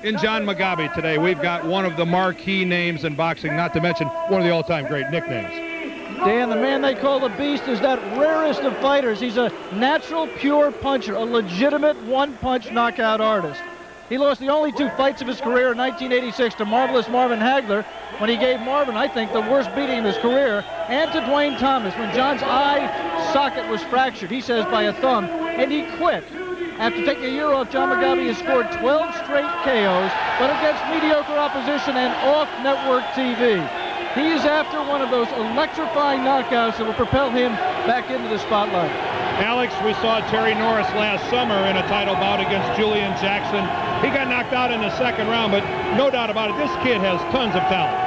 In John Mugabi today, we've got one of the marquee names in boxing, not to mention one of the all-time great nicknames. Dan, the man they call the Beast is that rarest of fighters. He's a natural, pure puncher, a legitimate one-punch knockout artist. He lost the only 2 fights of his career in 1986 to marvelous Marvin Hagler, when he gave Marvin, I think, the worst beating of his career, and to Dwayne Thomas, when John's eye socket was fractured, he says by a thumb, and he quit. After taking a year off, John Mugabi has scored 12 straight KOs, but against mediocre opposition and off-network TV. He is after one of those electrifying knockouts that will propel him back into the spotlight. Alex, we saw Terry Norris last summer in a title bout against Julian Jackson. He got knocked out in the 2nd round, but no doubt about it, this kid has tons of talent.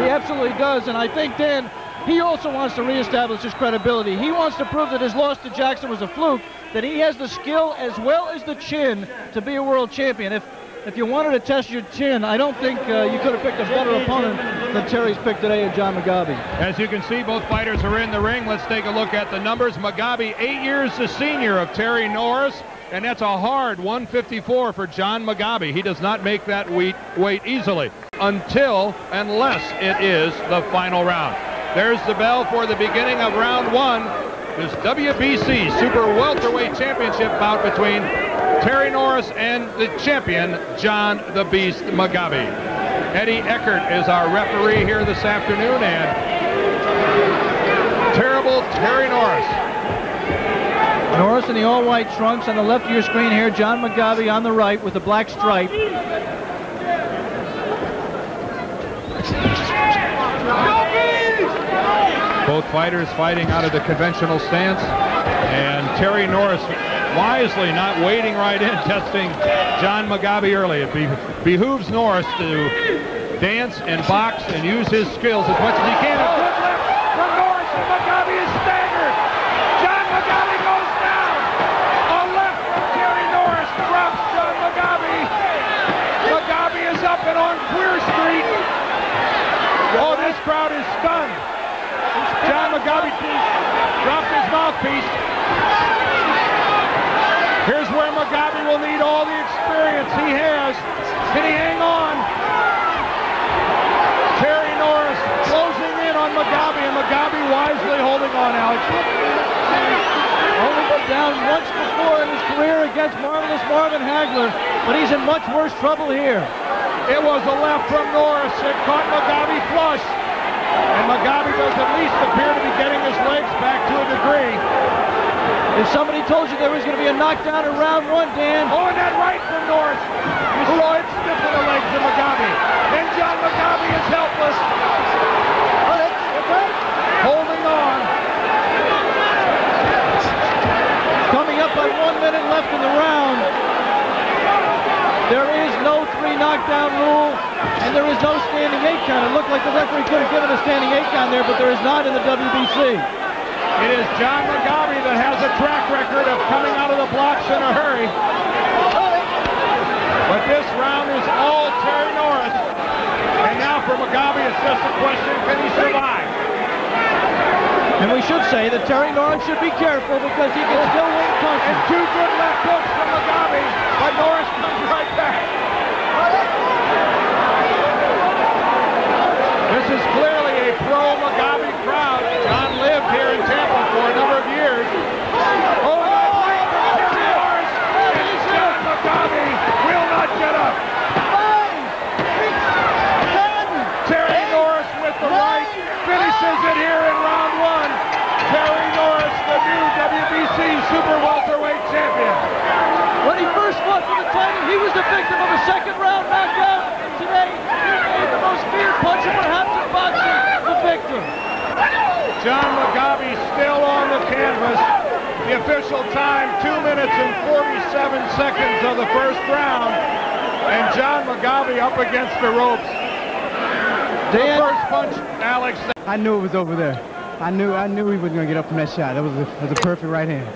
He absolutely does, and I think, Dan, he also wants to reestablish his credibility. He wants to prove that his loss to Jackson was a fluke, that he has the skill as well as the chin to be a world champion. If you wanted to test your chin, I don't think you could have picked a better opponent than Terry's picked today at John Mugabi. As you can see, both fighters are in the ring. Let's take a look at the numbers. Mugabi, 8 years the senior of Terry Norris, and that's a hard 154 for John Mugabi. He does not make that weight easily unless it is the final round. There's the bell for the beginning of round 1. This WBC Super Welterweight Championship bout between Terry Norris and the champion, John the Beast Mugabi. Eddie Eckert is our referee here this afternoon, and terrible Terry Norris. Norris in the all-white trunks on the left of your screen here. John Mugabi on the right with the black stripe. Both fighters fighting out of the conventional stance, and Terry Norris wisely not wading right in, testing John Mugabi early. It behooves Norris to dance and box and use his skills as much as he can. A good left from Norris, and Mugabi is staggered. John Mugabi goes down. A left from Terry Norris drops John Mugabi. Mugabi is up and on Queer Street. Oh, this crowd is stunned. John Mugabi dropped his mouthpiece. Here's where Mugabi will need all the experience he has. Can he hang on? Terry Norris closing in on Mugabi, and Mugabi wisely holding on, Alex. Only been down once before in his career against marvelous Marvin Hagler, but he's in much worse trouble here. It was a left from Norris that caught Mugabi flush. And Mugabi does at least appear to be getting his legs back to a degree. If somebody told you there was going to be a knockdown in round 1, Dan. Oh, and that right from Norris. You saw it stiffen the legs of Mugabi. And John Mugabi is helpless. Holding on. Coming up on 1 minute left in the round. There is no 3 knockdown rule, and there is no standing 8 count. It looked like the referee could have given a standing 8 count there, but there is not in the WBC. It is John Mugabi that has a track record of coming out of the blocks in a hurry. But this round is all Terry Norris. And now for Mugabi, it's just a question, can he survive? And we should say that Terry Norris should be careful because he can still win punches. And 2 good left hooks from Mugabi, but Norris comes right back. This is clearly a pro-Mugabi crowd. John lived here in Tampa for a number of years. Oh, that right from Terry Norris. And John Mugabi will not get up. Terry Norris with the right finishes it here in round 1. Terry Norris, the new WBC Super Welterweight champion. When he first fought for the title, he was the victim of a 2nd round knockout. Today, he made the most feared puncher perhaps in boxing, the victim. John Mugabi still on the canvas. The official time, 2 minutes and 47 seconds of the 1st round. And John Mugabi up against the ropes. Dan, the first punch, Alex. I knew it was over there. I knew he wasn't going to get up from that shot. That was a perfect right hand.